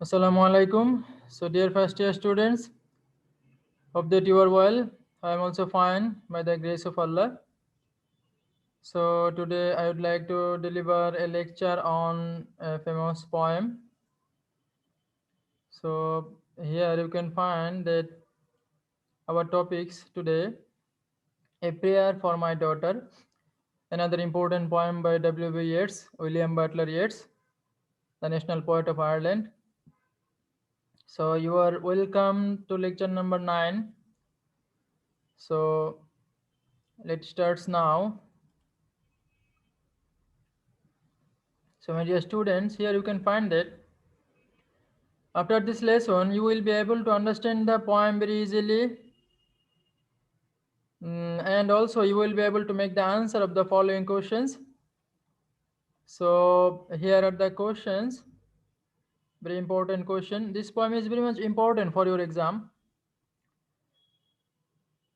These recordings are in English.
Assalamu alaikum. So, dear first year students, hope that you are well. I am also fine by the grace of Allah. So, today I would like to deliver a lecture on a famous poem. So, here you can find that our topics today: A Prayer for My Daughter, another important poem by W.B. Yeats, William Butler Yeats, the national poet of Ireland. So, you are welcome to lecture number 9. So, let's start now. So my dear students, here you can find that after this lesson, you will be able to understand the poem very easily. And also you will be able to make the answer of the following questions. So here are the questions. Very important question. This poem is very much important for your exam.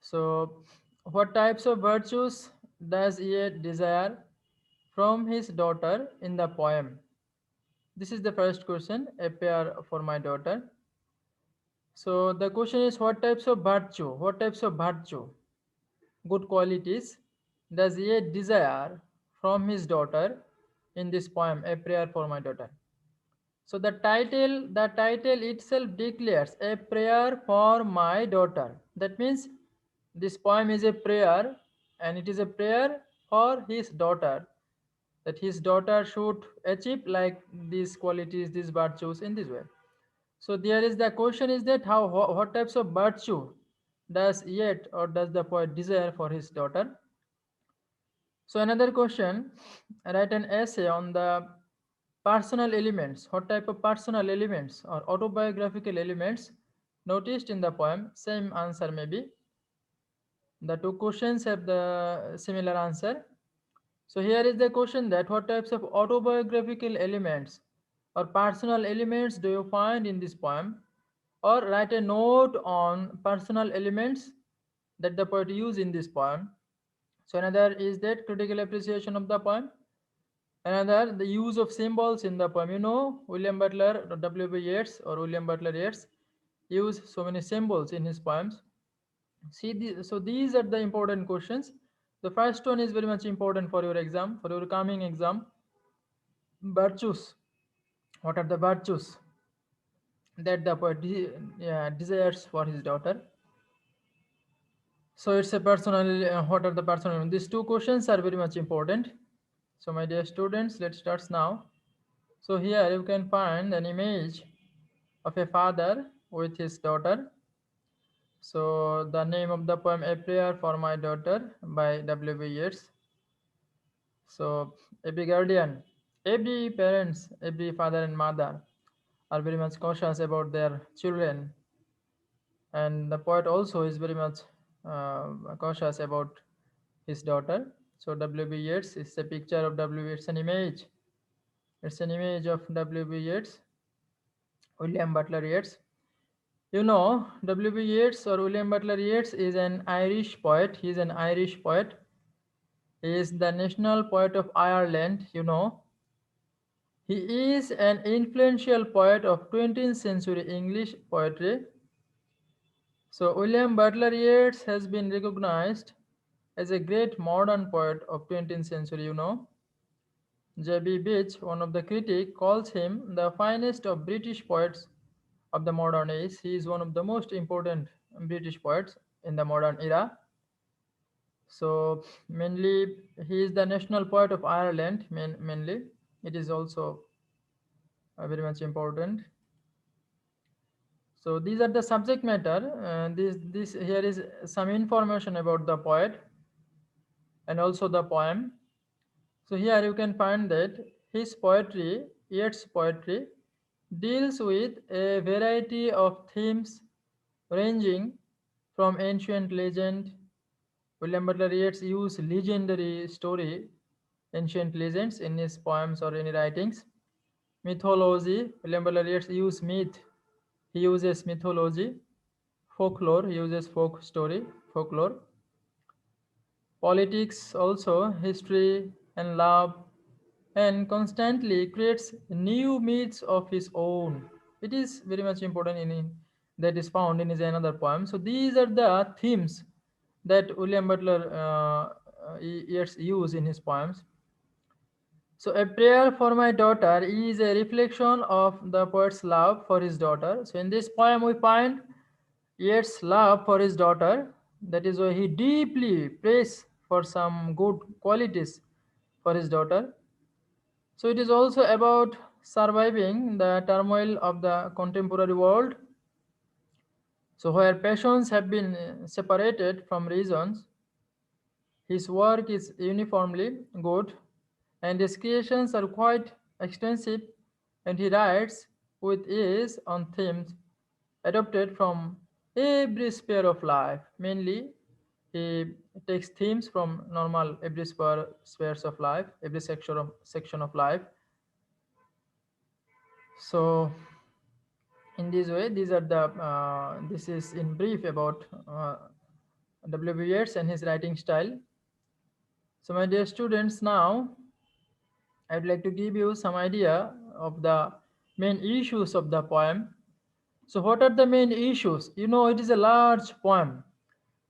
So what types of virtues does he desire from his daughter in the poem? This is the first question, a pair for my daughter. So the question is what types of virtue? What types of virtue, good qualities, does he desire from his daughter in this poem, A Prayer for My Daughter? So the title itself declares a prayer for my daughter. That means this poem is a prayer and it is a prayer for his daughter that his daughter should achieve like these qualities, these virtues in this way. So there is the question is that what types of virtue does yet or does the poet desire for his daughter? So another question, write an essay on the personal elements. What type of personal elements or autobiographical elements noticed in the poem? Same answer maybe. The two questions have the similar answer. So here is the question that what types of autobiographical elements or personal elements do you find in this poem? Or write a note on personal elements that the poet used in this poem. So another is that critical appreciation of the poem. Another, the use of symbols in the poem. You know, William Butler, W.B. Yeats or William Butler Yeats use so many symbols in his poems. So these are the important questions. The first one is very much important for your exam, for your coming exam. Virtues. What are the virtues that the poet desires for his daughter? So it's a personal, what are the personal? These two questions are very much important. So my dear students, let's start now. So here you can find an image of a father with his daughter. So the name of the poem, A Prayer for My Daughter by W.B. Yeats. So every guardian, every parents, every father and mother are very much cautious about their children, and the poet also is very much cautious about his daughter. So W.B. Yeats is a picture of W. Yeats, an image. It's an image of W.B. Yeats, William Butler Yeats. You know, W.B. Yeats or William Butler Yeats is an Irish poet. He is an Irish poet. He is the national poet of Ireland. You know, he is an influential poet of 20th century English poetry. So William Butler Yeats has been recognized as a great modern poet of 20th century, you know. J.B. Beach, one of the critics, calls him the finest of British poets of the modern age. He is one of the most important British poets in the modern era. So mainly, he is the national poet of Ireland. Mainly, it is also very much important. So these are the subject matter. This here is some information about the poet and also the poem. So here you can find that his poetry, Yeats' poetry, deals with a variety of themes ranging from ancient legend. William Butler Yeats used legendary story, ancient legends in his poems or any writings. Mythology, William Butler Yeats uses myth. He uses mythology. Folklore, he uses folk story, folklore. Politics also, history and love, and constantly creates new myths of his own. It is very much important that is found in his another poem. So these are the themes that William Butler Yeats use in his poems. So a prayer for my daughter is a reflection of the poet's love for his daughter. So in this poem we find Yeats' love for his daughter. That is why he deeply prays for some good qualities for his daughter. So it is also about surviving the turmoil of the contemporary world. So where passions have been separated from reasons, his work is uniformly good and his creations are quite extensive, and he writes with ease on themes adopted from every sphere of life. Mainly, he takes themes from normal every spheres of life, every section of life. So in this way, these are the this is in brief about W. Yeats and his writing style. So my dear students, now I'd like to give you some idea of the main issues of the poem. So what are the main issues? You know, it is a large poem.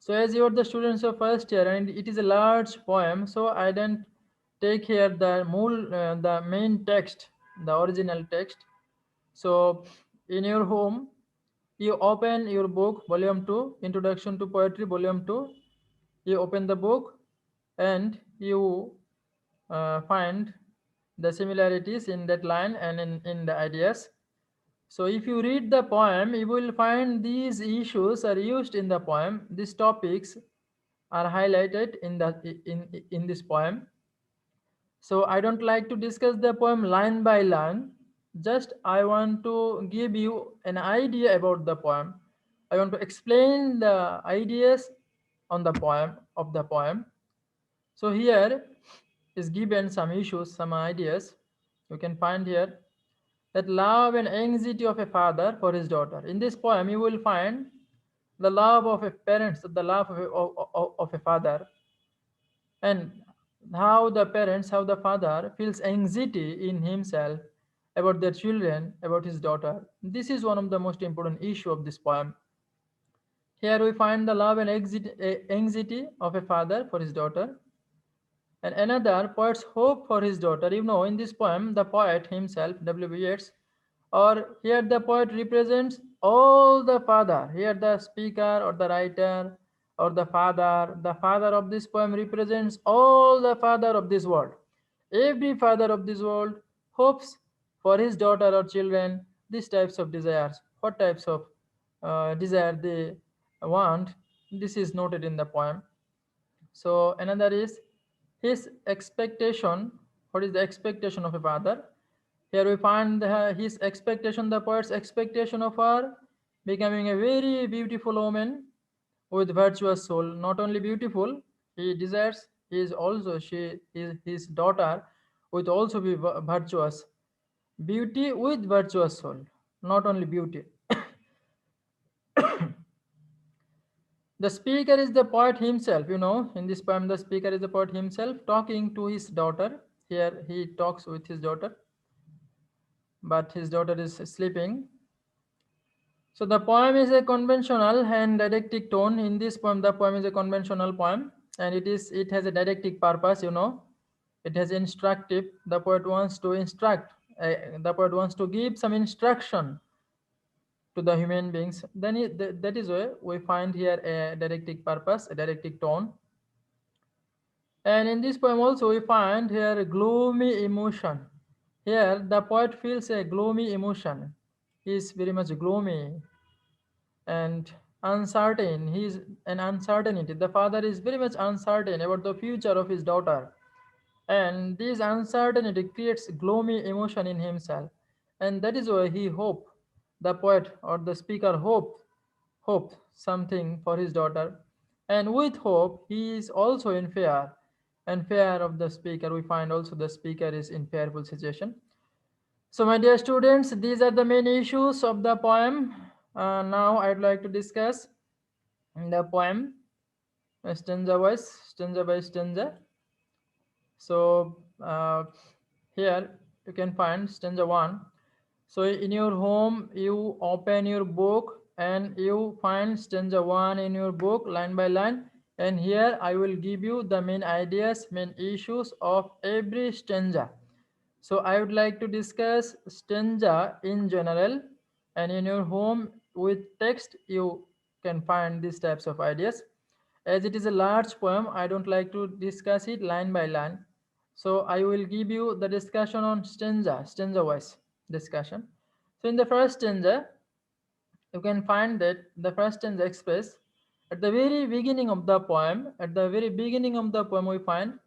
So as you are the students of first year and it is a large poem, so I didn't take here the main text, the original text. So in your home, you open your book, volume 2, Introduction to Poetry, volume 2. You open the book and you find the similarities in that line and in the ideas. So if you read the poem, you will find these issues are used in the poem. These topics are highlighted in this poem. So I don't like to discuss the poem line by line. Just I want to give you an idea about the poem. I want to explain the ideas on the poem of the poem. So here is given some issues, some ideas. You can find here that love and anxiety of a father for his daughter. In this poem, you will find the love of a parents, the love of a father, and how the father feels anxiety in himself about their children, about his daughter. This is one of the most important issue of this poem. Here we find the love and anxiety of a father for his daughter, and another poet's hope for his daughter. You know, in this poem, the poet himself, W. B. Yeats, or here the poet represents all the father. Here the speaker or the writer or the father of this poem represents all the father of this world. Every father of this world hopes for his daughter or children these types of desires. What types of desire they want? This is noted in the poem. So another is his expectation. What is the expectation of a father? Here we find his expectation, the poet's expectation of her becoming a very beautiful woman with virtuous soul. Not only beautiful, he desires he is also she is his daughter would also be virtuous. Beauty with virtuous soul, not only beauty. The speaker is the poet himself, you know. In this poem, the speaker is the poet himself talking to his daughter. Here he talks with his daughter, but his daughter is sleeping. So the poem is a conventional and didactic tone. In this poem, the poem is a conventional poem, and it has a didactic purpose, you know. It has instructive. The poet wants to instruct. The poet wants to give some instruction to the human beings. Then that is why we find here a didactic purpose, a didactic tone. And in this poem also we find here a gloomy emotion. Here the poet feels a gloomy emotion. He is very much gloomy and uncertain. He is an uncertainty. The father is very much uncertain about the future of his daughter. And this uncertainty creates gloomy emotion in himself. And that is why he hope, the poet or the speaker hope something for his daughter. And with hope, he is also in fear. And fear of the speaker, we find also the speaker is in fearful situation. So, my dear students, these are the main issues of the poem. Now, I'd like to discuss the poem stanza by stanza. So, here you can find stanza 1. So in your home, you open your book and you find stanza 1 in your book line by line. And here I will give you the main ideas, main issues of every stanza. So I would like to discuss stanza in general, and in your home with text you can find these types of ideas. As it is a large poem, I don't like to discuss it line by line. So I will give you the discussion on stanza wise discussion. So in the first stanza, you can find that the first stanza express at the very beginning of the poem. At the very beginning of the poem, we find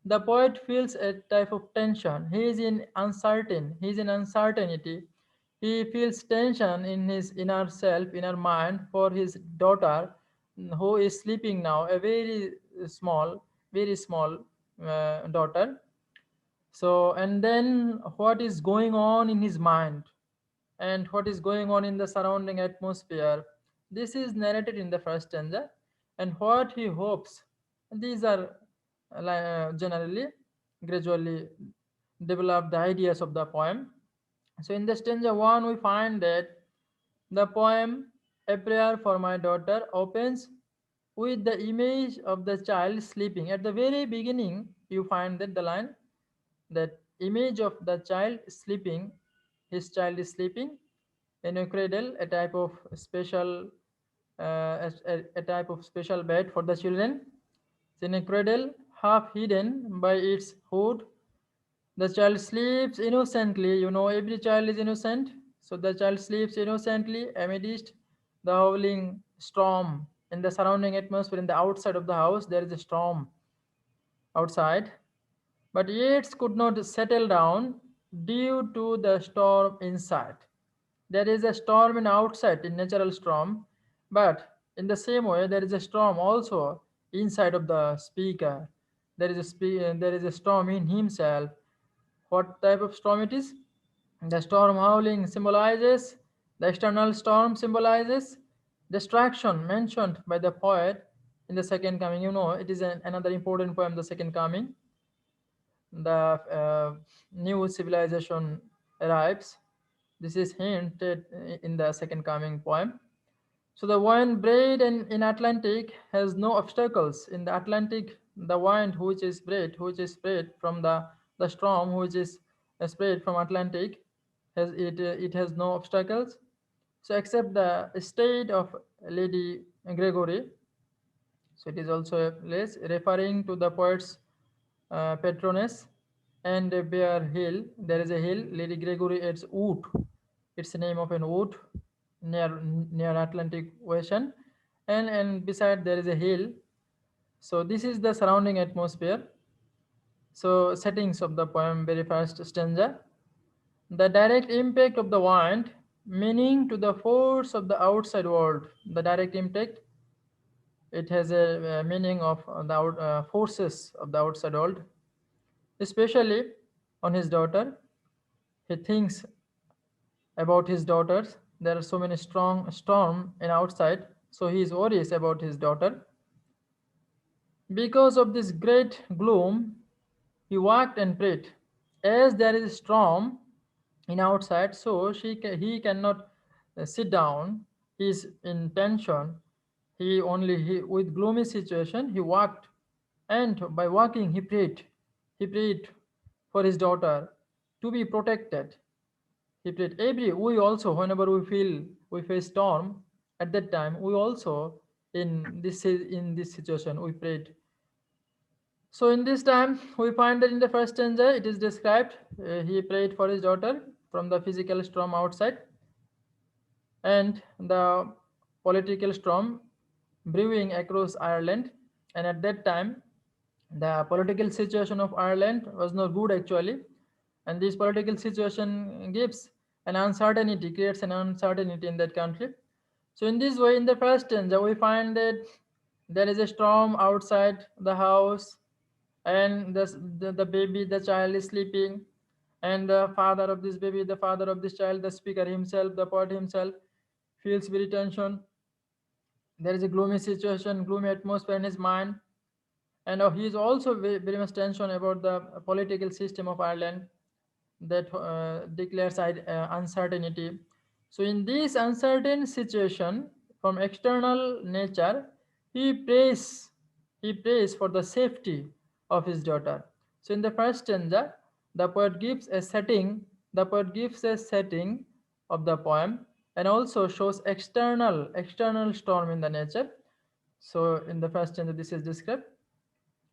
the poet feels a type of tension. He is in uncertain. He is in uncertainty. He feels tension in his inner self, inner mind for his daughter, who is sleeping now, a very small daughter. So, and then what is going on in his mind and what is going on in the surrounding atmosphere. This is narrated in the first stanza, and what he hopes. These are generally, gradually develop the ideas of the poem. So in the stanza 1, we find that the poem A Prayer for My Daughter opens with the image of the child sleeping. At the very beginning, you find that the line, that image of the child sleeping, his child is sleeping in a cradle, a type of special a type of special bed for the children. In a cradle, half hidden by its hood, the child sleeps innocently. You know, every child is innocent. So the child sleeps innocently amidst the howling storm in the surrounding atmosphere. In the outside of the house, there is a storm outside, but Yates could not settle down due to the storm inside. There is a storm in outside, in natural storm, but in the same way, there is a storm also inside of the speaker. There is a storm in himself. What type of storm it is? The storm howling symbolizes, the external storm symbolizes distraction mentioned by the poet in the second coming. You know, it is another important poem, the second coming. The new civilization arrives. This is hinted in the second coming poem. So the wind bred in Atlantic has no obstacles. In the Atlantic, the wind which is spread from the storm which is spread from Atlantic, it has no obstacles. So except the state of Lady Gregory. So it is also a place referring to the poet's patroness and Bear Hill. There is a hill, Lady Gregory. It's wood. It's the name of an wood near Atlantic Ocean, and beside there is a hill. So this is the surrounding atmosphere. So settings of the poem, very first stanza. The direct impact of the wind, meaning to the force of the outside world. The direct impact, it has a meaning of the forces of the outside world, especially on his daughter. He thinks about his daughters. There are so many strong storm in outside, so he is worries about his daughter. Because of this great gloom, he walked and prayed. As there is a storm in outside, so he cannot sit down. He is in tension. With gloomy situation he walked, and by walking he prayed. He prayed for his daughter to be protected. He prayed every we also whenever we face storm, at that time we also in this situation we prayed. So in this time, we find that in the first stanza, it is described he prayed for his daughter from the physical storm outside and the political storm brewing across Ireland. And at that time, the political situation of Ireland was not good actually, and this political situation gives an uncertainty, creates an uncertainty in that country. So in this way, in the first stanza, we find that there is a storm outside the house, and the baby, the child is sleeping, and the father of this baby, the father of this child, the speaker himself, the poet himself, feels very tension. There is a gloomy situation, gloomy atmosphere in his mind, and he is also very much tension about the political system of Ireland. that declares uncertainty. So in this uncertain situation from external nature, he prays, he prays for the safety of his daughter. So in the first stanza, the poet gives a setting, the poet gives a setting of the poem and also shows external storm in the nature. So in the first stanza, this is described.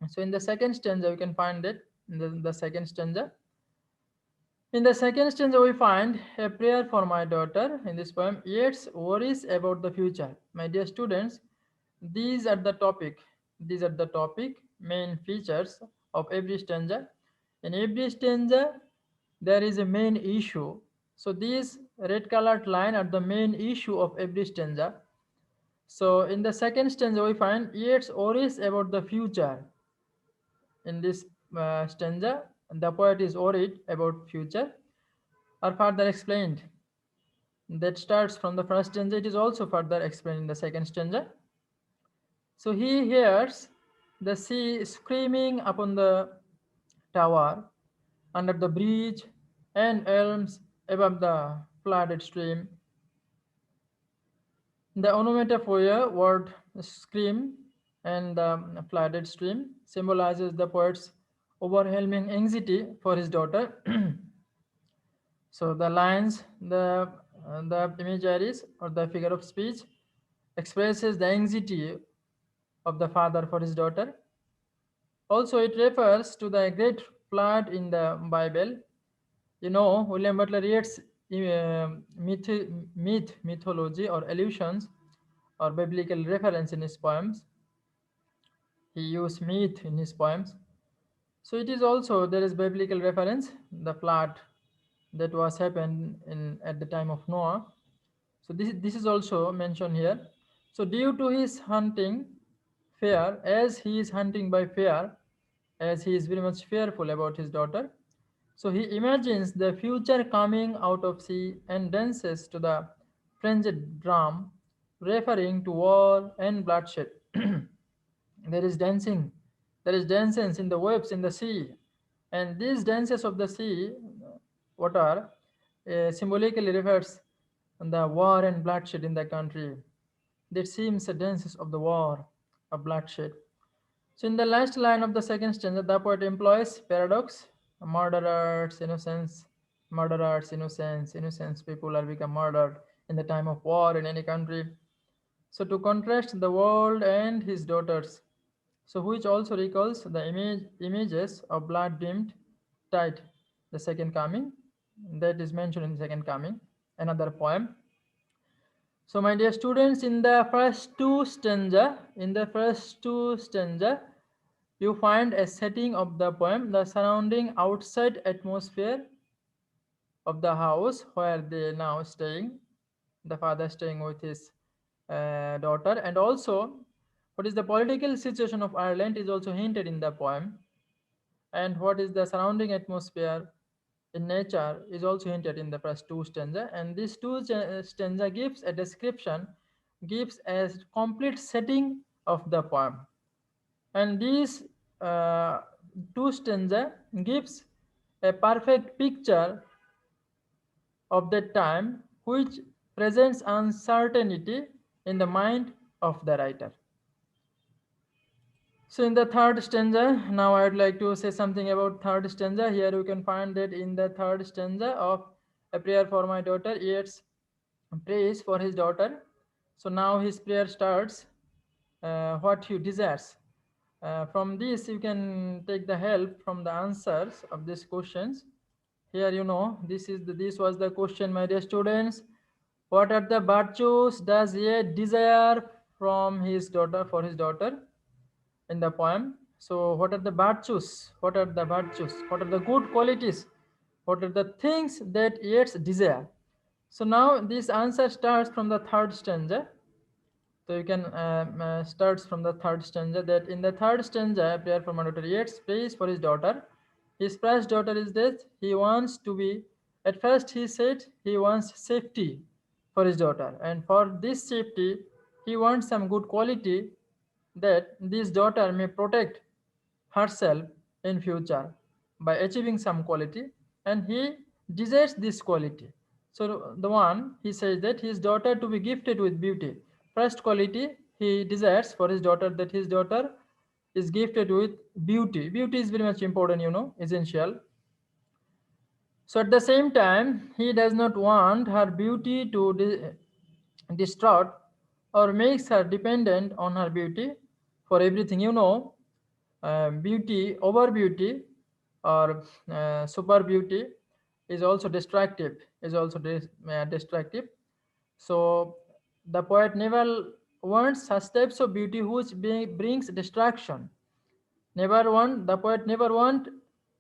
So in the second stanza, we can find it in the second stanza. In the second stanza, we find a prayer for my daughter in this poem. Yeats worries about the future. My dear students, these are the topic. These are the topic, main features of every stanza. In every stanza, there is a main issue. So these red colored line are the main issue of every stanza. So in the second stanza, we find Yeats worries about the future. In this stanza, the poet is worried about future are further explained. That starts from the first stanza. It is also further explained in the second stanza. So he hears the sea screaming upon the tower, under the bridge, and elms above the flooded stream. The onomatopoeia word scream and the flooded stream symbolizes the poet's overwhelming anxiety for his daughter. So the lines, the imageries or the figure of speech expresses the anxiety of the father for his daughter. Also, it refers to the great flood in the Bible. You know, William Butler Yeats' mythology or allusions or biblical reference in his poems. He used myth in his poems. So it is also there is biblical reference, the flood that was happened in at the time of Noah. So this is also mentioned here. So due to his hunting fear, as he is hunting by fear, as he is very much fearful about his daughter, so he imagines the future coming out of sea and dances to the frenzied drum, referring to war and bloodshed. There is dancing, there is dances in the waves in the sea, and these dances of the sea, what are symbolically refers the war and bloodshed in the country. That seems the dances of the war of bloodshed. So in the last line of the second stanza, the poet employs paradox: murderers, innocence, murderers, innocence, innocence. People are become murdered in the time of war in any country. So to contrast the world and his daughters, so which also recalls the images of blood dimmed tide, the second coming, that is mentioned in the second coming, another poem. So my dear students, in the first two stanza, you find a setting of the poem, the surrounding outside atmosphere of the house where they now staying, the father staying with his daughter, and also what is the political situation of Ireland is also hinted in the poem, and what is the surrounding atmosphere in nature is also hinted in the first two stanza, and these two stanza gives a description, gives a complete setting of the poem, and these uh, two stanza gives a perfect picture of that time which presents uncertainty in the mind of the writer. So in the third stanza, now I would like to say something about third stanza. Here you can find that in the third stanza of A Prayer for My Daughter, Yeats prays for his daughter. So now his prayer starts, what he desires. From this, you can take the help from the answers of these questions. Here, you know, this was the question, my dear students. What are the virtues does he desire from his daughter for his daughter in the poem? So, what are the virtues? What are the virtues? What are the good qualities? What are the things that Yeats desire? So now this answer starts from the third stanza. So you can starts from the third stanza, that in the third stanza, prayer for my daughter, Yeats prays for his daughter. His first daughter is that he wants to be, at first he said he wants safety for his daughter. And for this safety, he wants some good quality that this daughter may protect herself in future by achieving some quality. and he desires this quality. So the one, he says that his daughter to be gifted with beauty. First quality he desires for his daughter, that his daughter is gifted with beauty. Beauty is very much important, essential. So at the same time, he does not want her beauty to distort or makes her dependent on her beauty for everything. Beauty, over beauty, or super beauty is also destructive. Destructive. So the poet never wants such types of beauty which brings distraction. The poet never want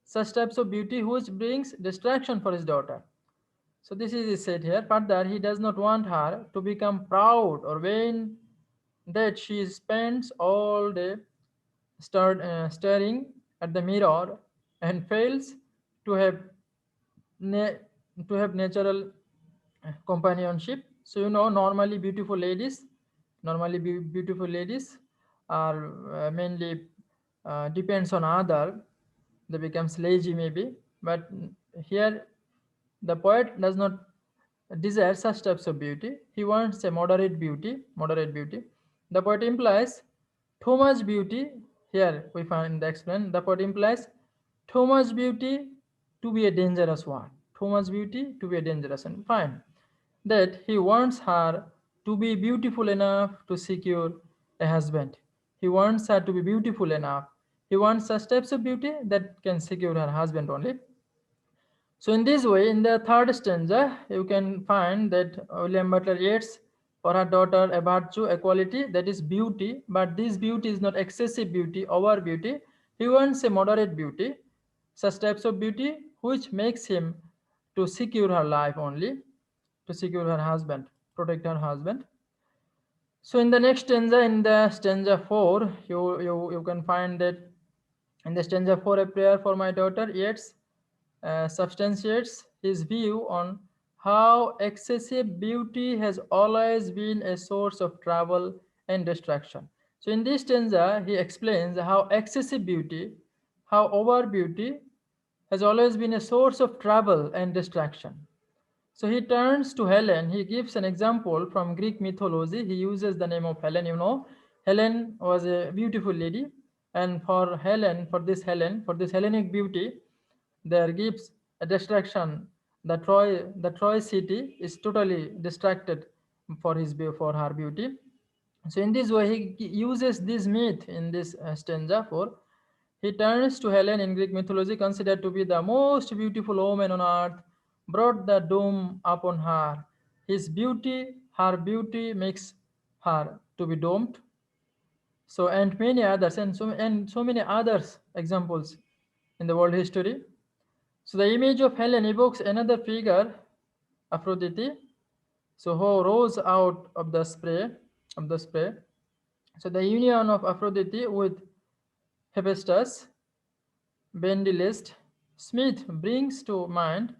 such types of beauty which brings distraction for his daughter. So this is said here. Further, he does not want her to become proud or vain, that she spends all day staring at the mirror and fails to have na- natural companionship. So normally beautiful ladies are mainly depends on other. They becomes lazy maybe, but here the poet does not desire such types of beauty. He wants a moderate beauty. Moderate beauty. The poet implies too much beauty. Here we find the explain. The poet implies too much beauty to be a dangerous one. Too much beauty to be a dangerous one. Fine. That he wants her to be beautiful enough to secure a husband. He wants her to be beautiful enough. He wants such types of beauty that can secure her husband only. So in this way, in the third stanza, you can find that William Butler Yeats for her daughter a virtue, a quality, that is beauty, but this beauty is not excessive beauty, over beauty. He wants a moderate beauty, such types of beauty which makes him to secure her life only, to secure her husband, protect her husband. So in the next stanza, in the stanza 4, you can find that in the stanza 4, a prayer for my daughter, Yeats substantiates his view on how excessive beauty has always been a source of trouble and distraction. So in this stanza, he explains how excessive beauty, how over beauty has always been a source of trouble and distraction. So he turns to Helen. He gives an example from Greek mythology. He uses the name of Helen. Helen was a beautiful lady, and for this Hellenic beauty, there gives a distraction. The Troy city is totally distracted for her beauty. So in this way, he uses this myth in this stanza for. He turns to Helen in Greek mythology, considered to be the most beautiful woman on earth, brought the doom upon her. Her beauty makes her to be doomed. So and many others, and so many others examples in the world history. So the image of Helen evokes another figure, Aphrodite, so who rose out of the spray. So the union of Aphrodite with Hephaestus, Bendilist Smith brings to mind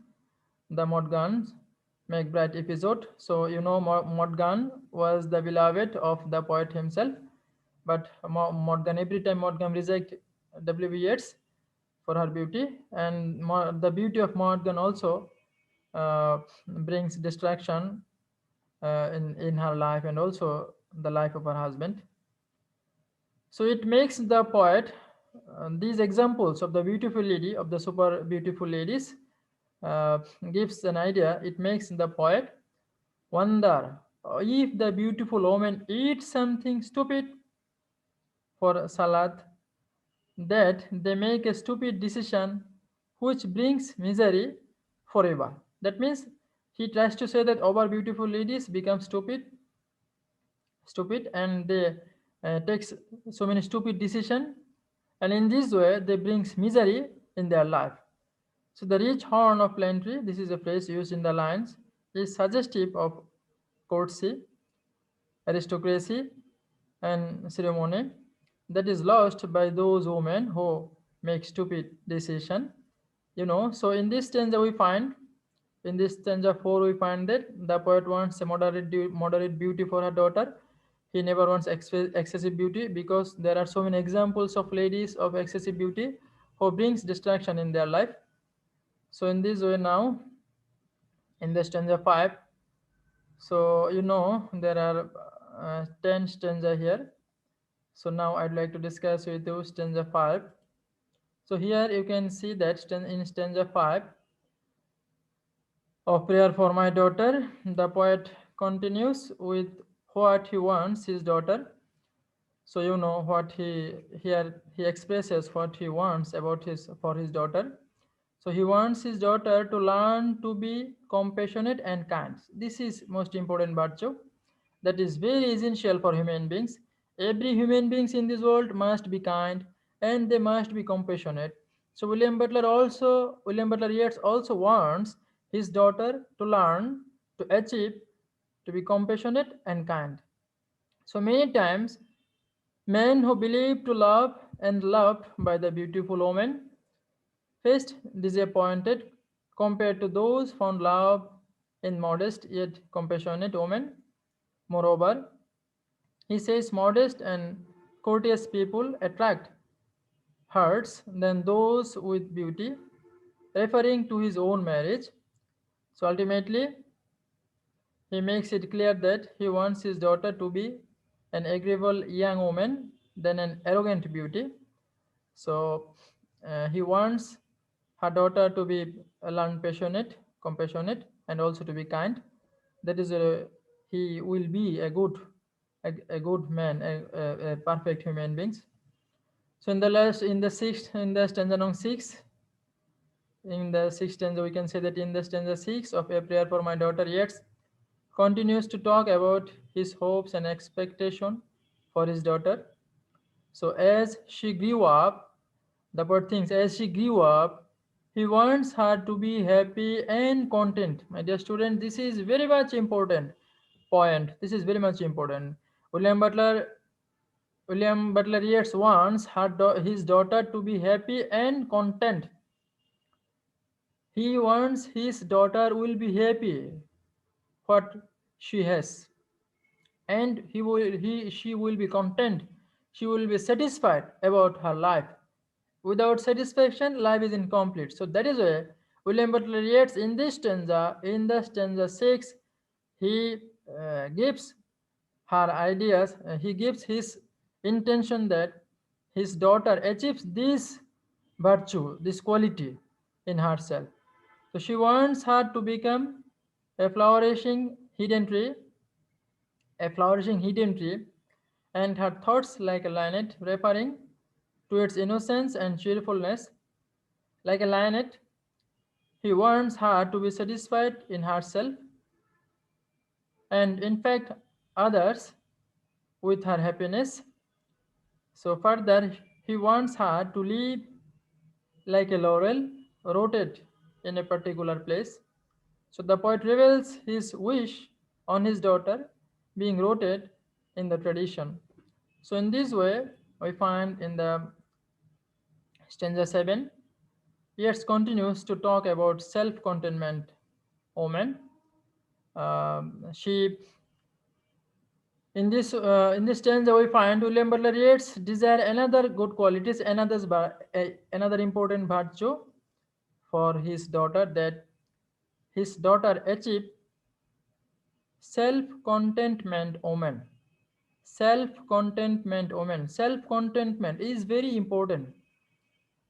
the Morgan McBride episode. So Morgan was the beloved of the poet himself, but Morgan, every time Morgan reject W.B. Yeats for her beauty, and the beauty of Morgan also brings distraction in her life and also the life of her husband. So it makes the poet these examples of the beautiful lady, of the super beautiful ladies, uh, gives an idea. It makes the poet wonder if the beautiful woman eats something stupid for salad, that they make a stupid decision which brings misery forever. That means he tries to say that over beautiful ladies become stupid, and they takes so many stupid decision, and in this way they brings misery in their life. So the rich horn of plenty, this is a phrase used in the lines, is suggestive of courtesy, aristocracy, and ceremony that is lost by those women who make stupid decision. So in this stanza 4 we find that the poet wants a moderate beauty for her daughter. He never wants excessive beauty, because there are so many examples of ladies of excessive beauty who brings distraction in their life. So in this way now, in the stanza 5, so there are 10 stanza here. So now I'd like to discuss with you stanza 5. So here you can see that in stanza 5 of Prayer for My Daughter, the poet continues with what he wants his daughter. So what he expresses what he wants about his for his daughter. So he wants his daughter to learn to be compassionate and kind. This is most important virtue that is very essential for human beings. Every human beings in this world must be kind and they must be compassionate. So William Butler Yeats also wants his daughter to learn to achieve to be compassionate and kind. So many times men who believe to love and loved by the beautiful woman faced disappointed compared to those found love in modest yet compassionate women. Moreover, he says modest and courteous people attract hearts than those with beauty, referring to his own marriage. So ultimately, he makes it clear that he wants his daughter to be an agreeable young woman than an arrogant beauty. So he wants her daughter to be learn passionate, compassionate, and also to be kind. That is, he will be a good man, a perfect human beings. So in the sixth, in the stanza number 6, in the sixth stanza, we can say that in the stanza 6 of A Prayer for My Daughter, Yeats continues to talk about his hopes and expectation for his daughter. So as she grew up, the poet thinks as she grew up, he wants her to be happy and content. My dear student, this is very much important point. This is very much important. William Butler William Butler Yeats wants his daughter to be happy and content. He wants his daughter will be happy what she has, and she will be content. She will be satisfied about her life. Without satisfaction, life is incomplete. So that is why William Butler Yeats in the stanza 6, he gives her ideas, he gives his intention that his daughter achieves this virtue, this quality in herself. So she wants her to become a flourishing hidden tree, a flourishing hidden tree, and her thoughts like a linnet, referring to its innocence and cheerfulness. Like a lioness, he wants her to be satisfied in herself and, in fact, others with her happiness. So, further, he wants her to live like a laurel rooted in a particular place. So, the poet reveals his wish on his daughter being rooted in the tradition. So, in this way, we find in the stanza 7, Yeats continues to talk about self contentment woman. She in this stanza we find William Butler Yeats desire another good qualities, another important virtue for his daughter, that his daughter achieve self contentment woman. Self contentment woman. Self contentment is very important.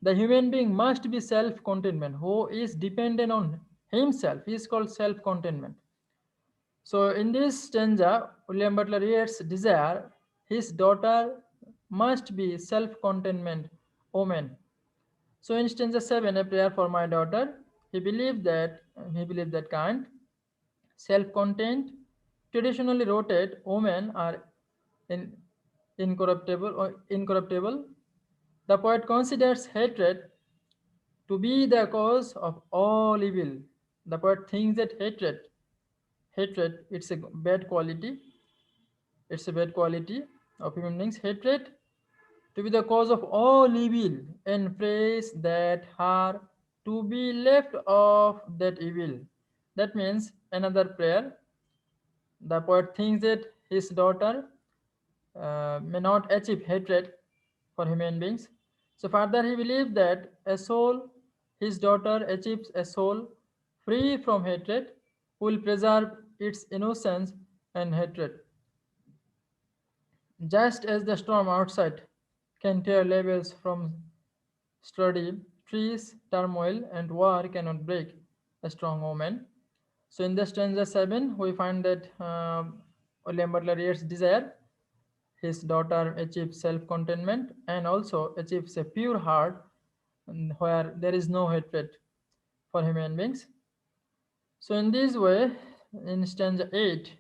The human being must be self contentment. Who is dependent on himself is called self contentment. So in this stanza, William Butler Yeats desire his daughter must be self-contentment woman. So in stanza 7, a prayer for my daughter, he believed that kind, self-content, traditionally rooted women are in, incorruptible. The poet considers hatred to be the cause of all evil. The poet thinks that hatred, it's a bad quality. It's a bad quality of human beings. Hatred to be the cause of all evil, and prays that her to be left of that evil. That means another prayer. The poet thinks that his daughter may not achieve hatred for human beings. So further, he believed that a soul his daughter achieves a soul free from hatred, who will preserve its innocence and hatred. Just as the storm outside can tear labels from sturdy trees, turmoil and war cannot break a strong woman. So in the stanza 7, we find that William Butler Yeats' desire, his daughter achieves self-contentment and also achieves a pure heart where there is no hatred for human beings. So in this way, in stanza 8,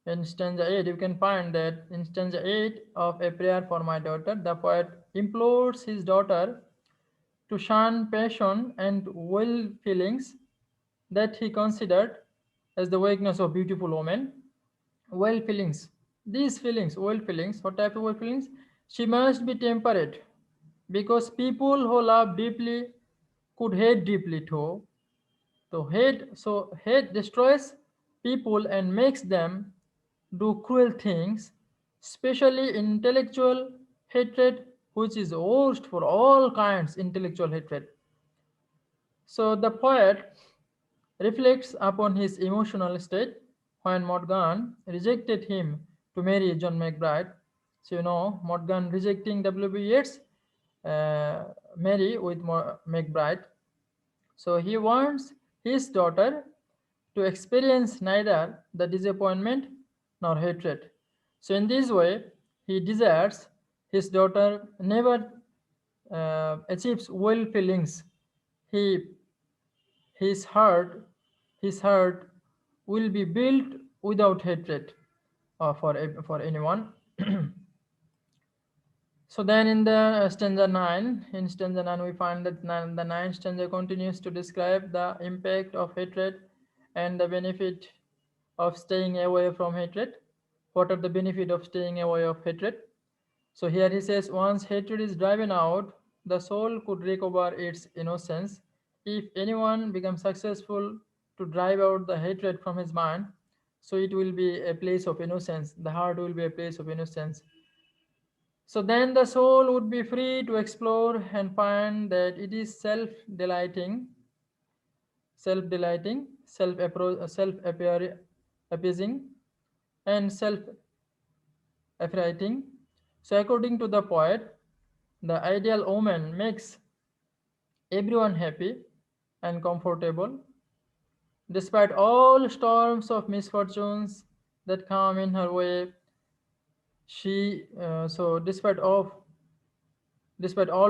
you can find that in stanza 8 of A Prayer for My Daughter, the poet implores his daughter to shun passion and will feelings that he considered as the weakness of beautiful women. Well feelings. These feelings, well feelings, what type of well feelings? She must be temperate because people who love deeply could hate deeply too. So hate destroys people and makes them do cruel things, especially intellectual hatred, which is worst for all kinds intellectual hatred. So the poet reflects upon his emotional state when Morgan rejected him to marry John McBride. So you know Morgan rejecting W.B. Yeats, marry with McBride. So he wants his daughter to experience neither the disappointment nor hatred. So in this way, he desires his daughter never achieves well feelings. He his heart his heart will be built without hatred for anyone. So then in the stanza 9, in stanza 9 we find that the ninth stanza continues to describe the impact of hatred and the benefit of staying away from hatred. What are the benefit of staying away of hatred? So here he says, once hatred is driven out, the soul could recover its innocence. If anyone becomes successful to drive out the hatred from his mind, so it will be a place of innocence. The heart will be a place of innocence. So then the soul would be free to explore and find that it is self-delighting, self-appeasing, and self-affirmating. So according to the poet, the ideal woman makes everyone happy and comfortable, despite all storms of misfortunes that come in her way. She so despite all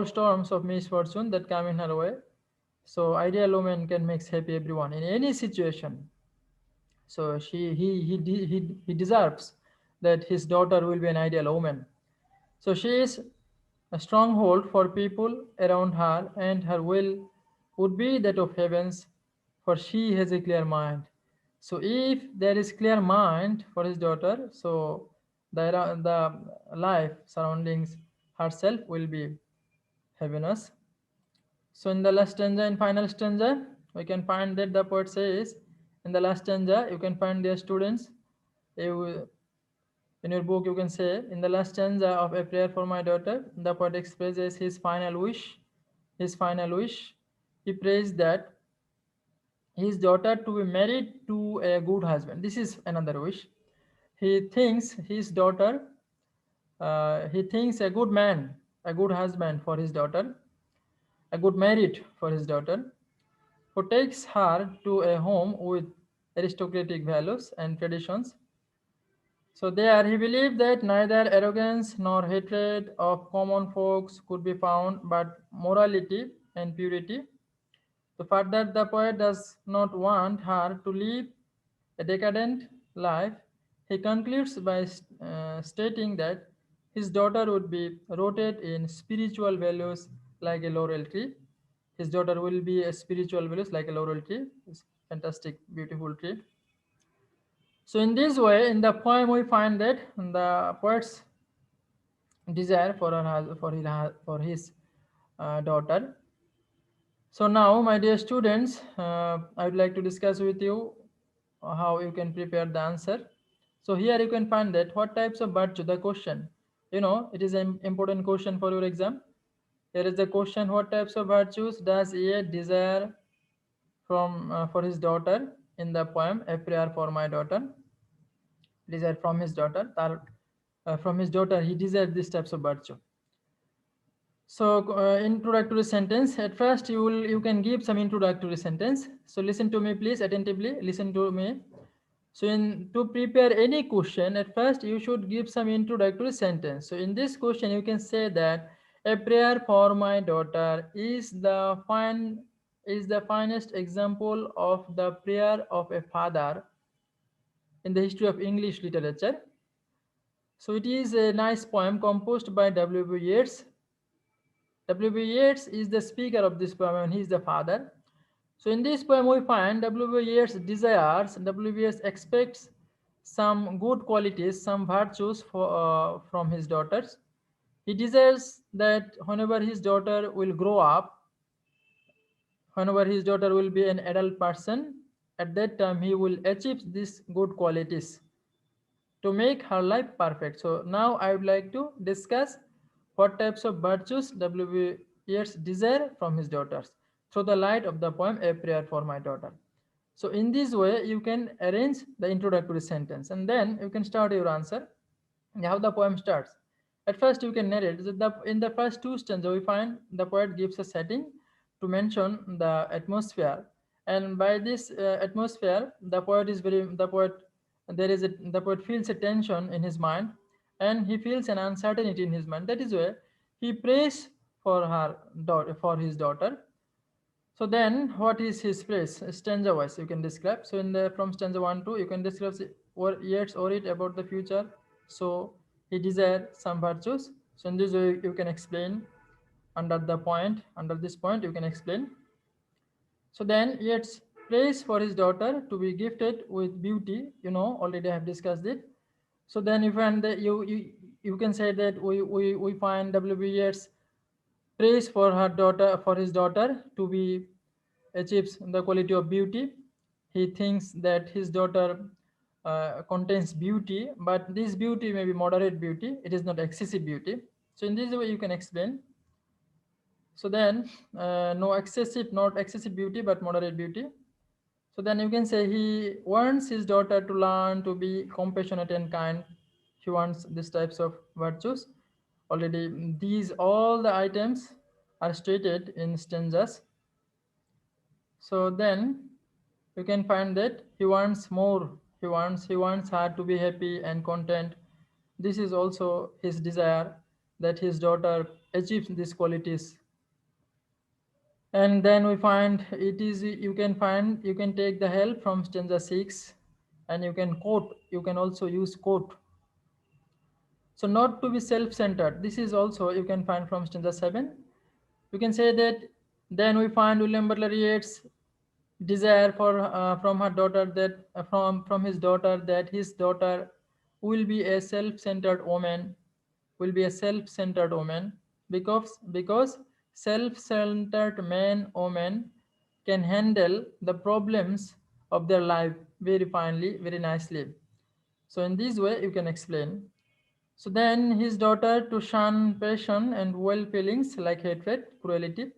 storms of misfortune that come in her way, so ideal woman can make happy everyone in any situation. So he deserves that his daughter will be an ideal woman. So she is a stronghold for people around her, and her will would be that of heavens, for she has a clear mind. So if there is clear mind for his daughter, so the life surroundings herself will be heaviness. So in the last stanza and final stanza, we can find that the poet says, in the last stanza, you can find their students. You, in your book, you can say, in the last stanza of A Prayer for My Daughter, the poet expresses his final wish. His final wish. He prays that his daughter to be married to a good husband. This is another wish. He thinks his daughter, he thinks a good man, a good husband for his daughter, a good marriage for his daughter, who takes her to a home with aristocratic values and traditions. So there he believed that neither arrogance nor hatred of common folks could be found, but morality and purity. So further, the poet does not want her to live a decadent life. He concludes by stating that his daughter would be rooted in spiritual values like a laurel tree. His daughter will be a spiritual values like a laurel tree. It's fantastic, beautiful tree. So in this way, in the poem, we find that the poet's desire for for his daughter. So now, my dear students, I would like to discuss with you how you can prepare the answer. So here you can find that what types of virtue, the question, you know, it is an important question for your exam. Here is the question: what types of virtues does A desire from for his daughter in the poem "A Prayer for My Daughter"? Desire from his daughter. From his daughter, he desired these types of virtue. So, introductory sentence. At first, you can give some introductory sentence. So, listen to me, please, attentively. Listen to me. So, in to prepare any question, at first you should give some introductory sentence. So, in this question, you can say that a prayer for my daughter is the finest example of the prayer of a father in the history of English literature. So, it is a nice poem composed by W. B. Yeats. W. B. Yeats is the speaker of this poem and he is the father. So in this poem we find W. B. Yeats desires, W. B. Yeats expects some good qualities, some virtues from his daughters. He desires that whenever his daughter will grow up, whenever his daughter will be an adult person, at that time he will achieve these good qualities to make her life perfect. So now I would like to discuss what types of virtues W. Yeats desire from his daughters through the light of the poem A Prayer for My Daughter. So in this way, you can arrange the introductory sentence and then you can start your answer. How the poem starts. At first, you can narrate that in the first two stanzas, we find the poet gives a setting to mention the atmosphere, and by this atmosphere, the poet feels a tension in his mind, and he feels an uncertainty in his mind. That is why he prays for for his daughter. So then, what is his praise? Stanza wise, you can describe. So in the from stanza 1 2, you can describe or Yeats or it about the future. So he desire some virtues. So in this way, you can explain under this point, you can explain. So then Yeats prays for his daughter to be gifted with beauty. You know, already I have discussed it. So then you find that you can say that we find W.B. Yeats prays for his daughter to be achieves the quality of beauty. He thinks that his daughter contains beauty, but this beauty may be moderate beauty. It is not excessive beauty. So in this way, you can explain. So then, no excessive, not excessive beauty, but moderate beauty. So then you can say he wants his daughter to learn to be compassionate and kind. He wants these types of virtues. Already, these all the items are stated in stanzas. So then you can find that he wants more. He wants her to be happy and content. This is also his desire that his daughter achieves these qualities. And then we find it is you can take the help from stanza 6 and you can quote. You can also use quote. So not to be self-centered. This is also you can find from stanza 7. You can say that then we find William Butler Yeats desire for from her daughter that from his daughter that his daughter will be a self-centered woman, will be a self-centered woman, because self-centered man woman can handle the problems of their life very finely, very nicely. So in this way you can explain. So then his daughter to shun passion and well feelings like hatred, cruelty.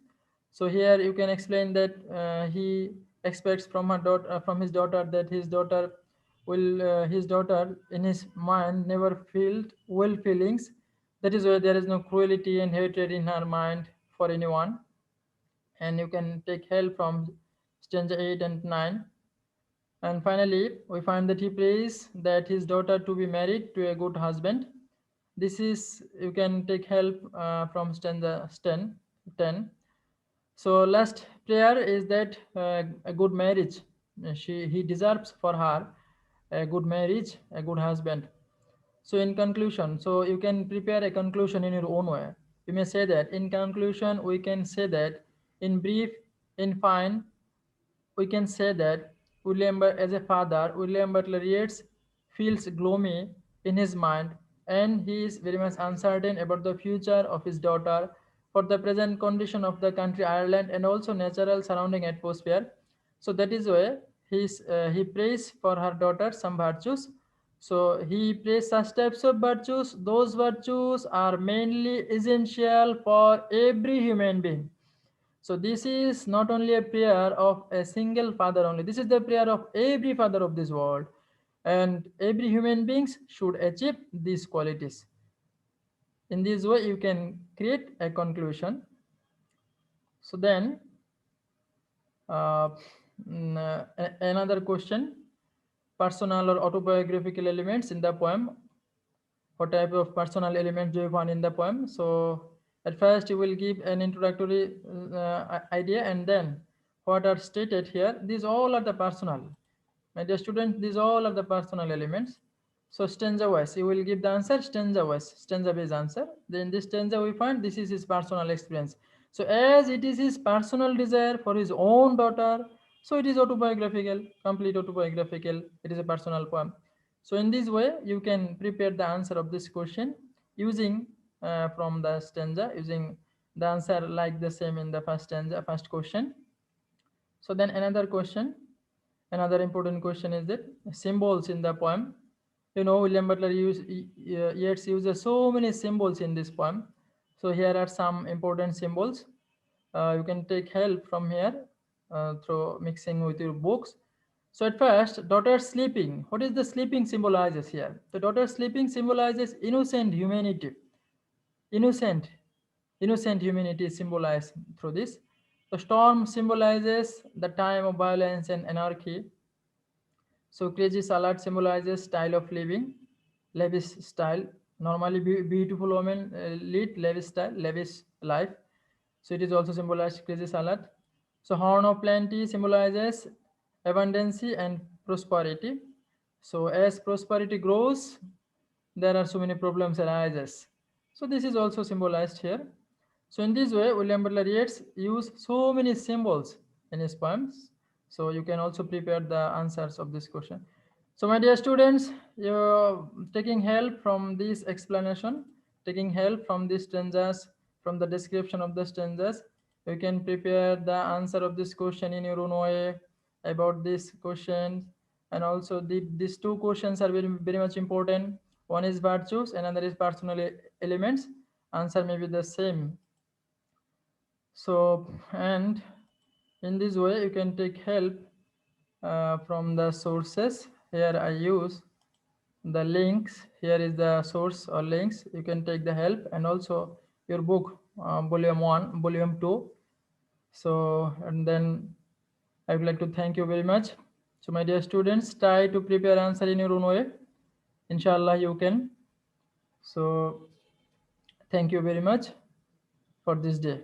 So here you can explain that he expects from his daughter that his daughter in his mind never felt well feelings. That is why there is no cruelty and hatred in her mind for anyone. And you can take help from stanza 8 and 9. And finally, we find that he prays that his daughter to be married to a good husband. This is you can take help from stanza 10. So last prayer is that a good marriage. He deserves for her a good marriage, a good husband. So in conclusion, so you can prepare a conclusion in your own way. You may say that in conclusion, we can say that in brief, in fine, we can say that as a father, William Butler Yeats feels gloomy in his mind and he is very much uncertain about the future of his daughter for the present condition of the country Ireland and also natural surrounding atmosphere. So that is why he prays for her daughter some virtues. So he praised such types of virtues. Those virtues are mainly essential for every human being. So this is not only a prayer of a single father only. This is the prayer of every father of this world. And every human beings should achieve these qualities. In this way, you can create a conclusion. So then, uh, another question: personal or autobiographical elements in the poem. What type of personal elements do you find in the poem? So at first you will give an introductory idea, and then what are stated here. These all are the personal. My dear students, these all are the personal elements. So stanza wise, you will give the answer stanza wise, stanza based answer. Then this stanza we find this is his personal experience. So as it is his personal desire for his own daughter, so it is autobiographical, complete autobiographical. It is a personal poem. So in this way, you can prepare the answer of this question using from the stanza, using the answer like the same in the first stanza, first question. So then another important question is that symbols in the poem. You know, William Butler Yeats uses so many symbols in this poem. So here are some important symbols. You can take help from here through mixing with your books. So at first, daughter sleeping. What is the sleeping symbolizes here? The daughter sleeping symbolizes innocent humanity. Innocent, innocent humanity is symbolized through this. The storm symbolizes the time of violence and anarchy. So crazy salad symbolizes style of living, lavish style. Normally, beautiful women lead lavish style, lavish life. So it is also symbolized crazy salad. So horn of plenty symbolizes abundance and prosperity. So as prosperity grows, there are so many problems arises. So this is also symbolized here. So in this way, William Butler Yeats used so many symbols in his poems. So you can also prepare the answers of this question. So my dear students, you're taking help from this explanation, taking help from these stanzas, from the description of the stanzas. You can prepare the answer of this question in your own way about this question. And also these two questions are very much important. One is virtues, another is personal elements. Answer may be the same. So, and in this way, you can take help from the sources. Here I use the links. Here is the source or links. You can take the help, and also your book, volume 1, volume 2. So, and then I would like to thank you very much. So, my dear students, try to prepare answer in your own way. Inshallah, you can. So, thank you very much for this day.